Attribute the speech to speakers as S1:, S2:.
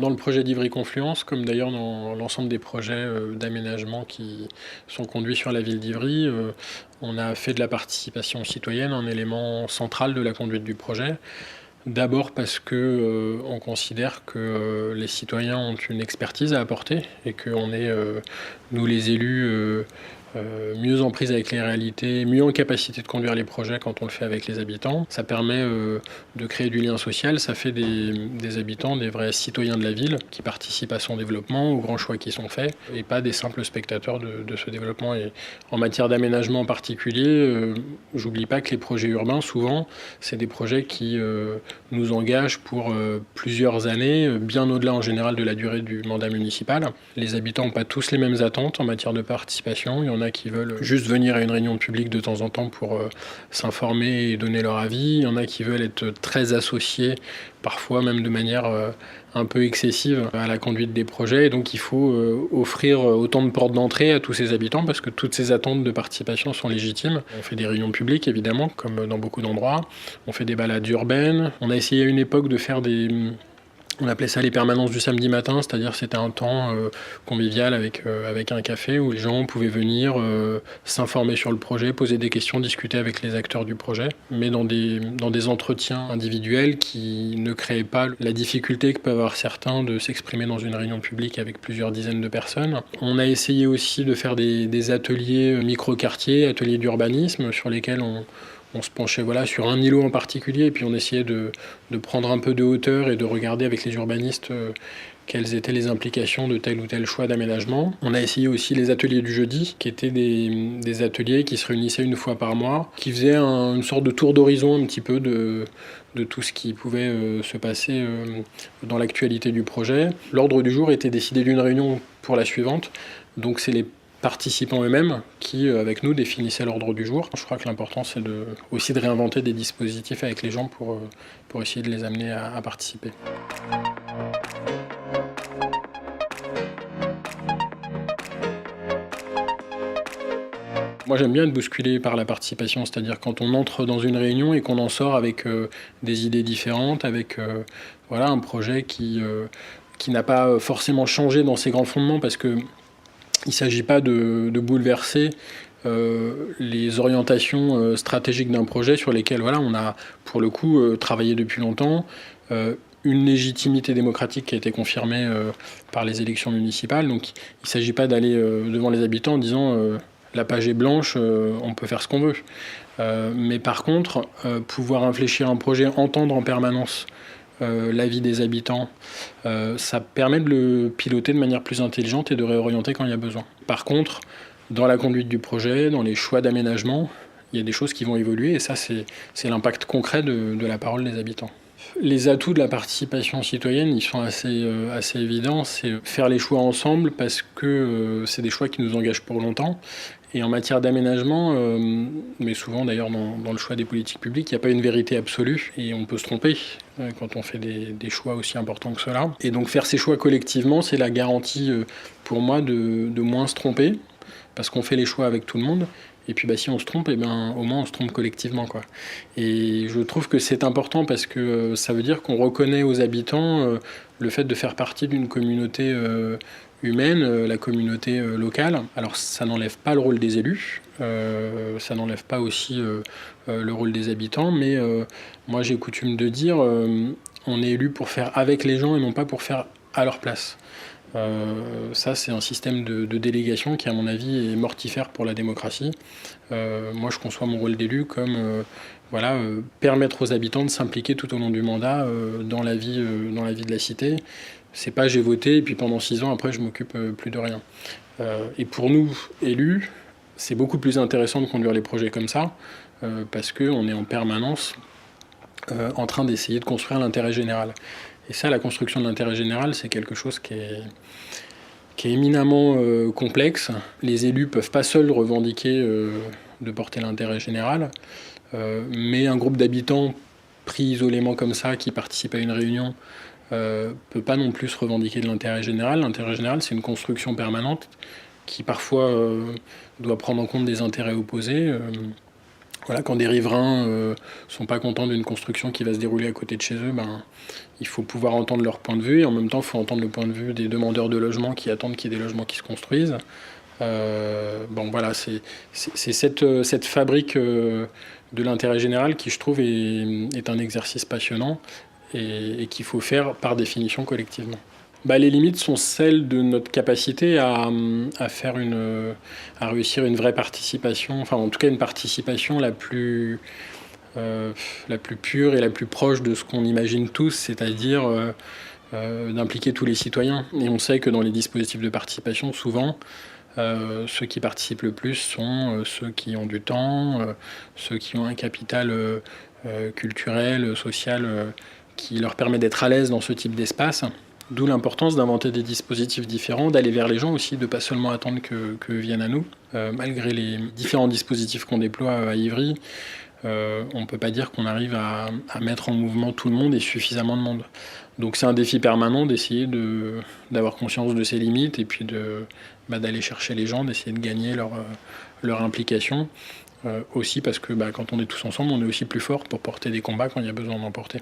S1: Dans le projet d'Ivry-Confluence, comme d'ailleurs dans l'ensemble des projets d'aménagement qui sont conduits sur la ville d'Ivry, on a fait de la participation citoyenne un élément central de la conduite du projet. D'abord parce que on considère que les citoyens ont une expertise à apporter et qu'on est, nous les élus, mieux en prise avec les réalités, mieux en capacité de conduire les projets quand on le fait avec les habitants. Ça permet de créer du lien social, ça fait des habitants des vrais citoyens de la ville qui participent à son développement, aux grands choix qui sont faits, et pas des simples spectateurs de ce développement. Et en matière d'aménagement en particulier, j'oublie pas que les projets urbains, souvent, c'est des projets qui nous engagent pour plusieurs années, bien au-delà en général de la durée du mandat municipal. Les habitants n'ont pas tous les mêmes attentes en matière de participation. Il y en a qui veulent juste venir à une réunion publique de temps en temps pour s'informer et donner leur avis. Il y en a qui veulent être très associés, parfois même de manière un peu excessive à la conduite des projets. Et donc il faut offrir autant de portes d'entrée à tous ces habitants parce que toutes ces attentes de participation sont légitimes. On fait des réunions publiques évidemment, comme dans beaucoup d'endroits. On fait des balades urbaines. On a essayé à une époque de faire on appelait ça les permanences du samedi matin, c'est-à-dire c'était un temps convivial avec un café où les gens pouvaient venir s'informer sur le projet, poser des questions, discuter avec les acteurs du projet, mais dans des entretiens individuels qui ne créaient pas la difficulté que peuvent avoir certains de s'exprimer dans une réunion publique avec plusieurs dizaines de personnes. On a essayé aussi de faire des ateliers micro-quartiers, ateliers d'urbanisme sur lesquels on se penchait sur un îlot en particulier et puis on essayait de prendre un peu de hauteur et de regarder avec les urbanistes quelles étaient les implications de tel ou tel choix d'aménagement. On a essayé aussi les ateliers du jeudi, qui étaient des ateliers qui se réunissaient une fois par mois, qui faisaient une sorte de tour d'horizon un petit peu de tout ce qui pouvait se passer dans l'actualité du projet. L'ordre du jour était décidé d'une réunion pour la suivante, donc c'est les participants eux-mêmes qui, avec nous, définissaient l'ordre du jour. Je crois que l'important, c'est aussi de réinventer des dispositifs avec les gens pour essayer de les amener à participer. Moi, j'aime bien être bousculé par la participation, c'est-à-dire quand on entre dans une réunion et qu'on en sort avec des idées différentes, avec un projet qui n'a pas forcément changé dans ses grands fondements, parce que il ne s'agit pas de bouleverser les orientations stratégiques d'un projet sur lesquelles on a pour le coup travaillé depuis longtemps, une légitimité démocratique qui a été confirmée par les élections municipales. Donc il ne s'agit pas d'aller devant les habitants en disant la page est blanche, on peut faire ce qu'on veut. Mais par contre, pouvoir infléchir un projet, entendre en permanence l'avis des habitants, ça permet de le piloter de manière plus intelligente et de réorienter quand il y a besoin. Par contre, dans la conduite du projet, dans les choix d'aménagement, il y a des choses qui vont évoluer et ça, c'est l'impact concret de la parole des habitants. Les atouts de la participation citoyenne, ils sont assez évidents. C'est faire les choix ensemble parce que c'est des choix qui nous engagent pour longtemps. Et en matière d'aménagement, mais souvent d'ailleurs dans le choix des politiques publiques, il n'y a pas une vérité absolue et on peut se tromper quand on fait des choix aussi importants que cela. Et donc faire ces choix collectivement, c'est la garantie pour moi de moins se tromper parce qu'on fait les choix avec tout le monde. Et puis si on se trompe, au moins on se trompe collectivement, quoi. Et je trouve que c'est important parce que ça veut dire qu'on reconnaît aux habitants le fait de faire partie d'une communauté humaine, la communauté locale. Alors ça n'enlève pas le rôle des élus, ça n'enlève pas aussi le rôle des habitants, mais moi j'ai coutume de dire on est élu pour faire avec les gens et non pas pour faire à leur place. Ça, c'est un système de délégation qui, à mon avis, est mortifère pour la démocratie. Moi, je conçois mon rôle d'élu comme permettre aux habitants de s'impliquer tout au long du mandat dans la vie de la cité. C'est pas j'ai voté et puis pendant 6 ans, après, je m'occupe plus de rien. Et pour nous, élus, c'est beaucoup plus intéressant de conduire les projets comme ça parce qu'on est en permanence en train d'essayer de construire l'intérêt général. Et ça, la construction de l'intérêt général, c'est quelque chose qui est éminemment complexe. Les élus ne peuvent pas seuls revendiquer de porter l'intérêt général, mais un groupe d'habitants pris isolément comme ça, qui participe à une réunion, peut pas non plus revendiquer de l'intérêt général. L'intérêt général, c'est une construction permanente qui parfois doit prendre en compte des intérêts opposés. Voilà, quand des riverains sont pas contents d'une construction qui va se dérouler à côté de chez eux, il faut pouvoir entendre leur point de vue et en même temps, il faut entendre le point de vue des demandeurs de logement qui attendent qu'il y ait des logements qui se construisent. Bon, voilà, c'est cette fabrique de l'intérêt général qui, je trouve, est un exercice passionnant et qu'il faut faire par définition collectivement. Les limites sont celles de notre capacité à faire à réussir une vraie participation, enfin en tout cas une participation la plus pure et la plus proche de ce qu'on imagine tous, c'est-à-dire d'impliquer tous les citoyens. Et on sait que dans les dispositifs de participation, souvent, ceux qui participent le plus sont ceux qui ont du temps, ceux qui ont un capital culturel, social, qui leur permet d'être à l'aise dans ce type d'espace. D'où l'importance d'inventer des dispositifs différents, d'aller vers les gens aussi, de ne pas seulement attendre qu'eux viennent à nous. Malgré les différents dispositifs qu'on déploie à Ivry, on ne peut pas dire qu'on arrive à mettre en mouvement tout le monde et suffisamment de monde. Donc c'est un défi permanent d'essayer d'avoir conscience de ses limites et puis d'aller chercher les gens, d'essayer de gagner leur implication. Aussi parce que quand on est tous ensemble, on est aussi plus fort pour porter des combats quand il y a besoin d'en porter.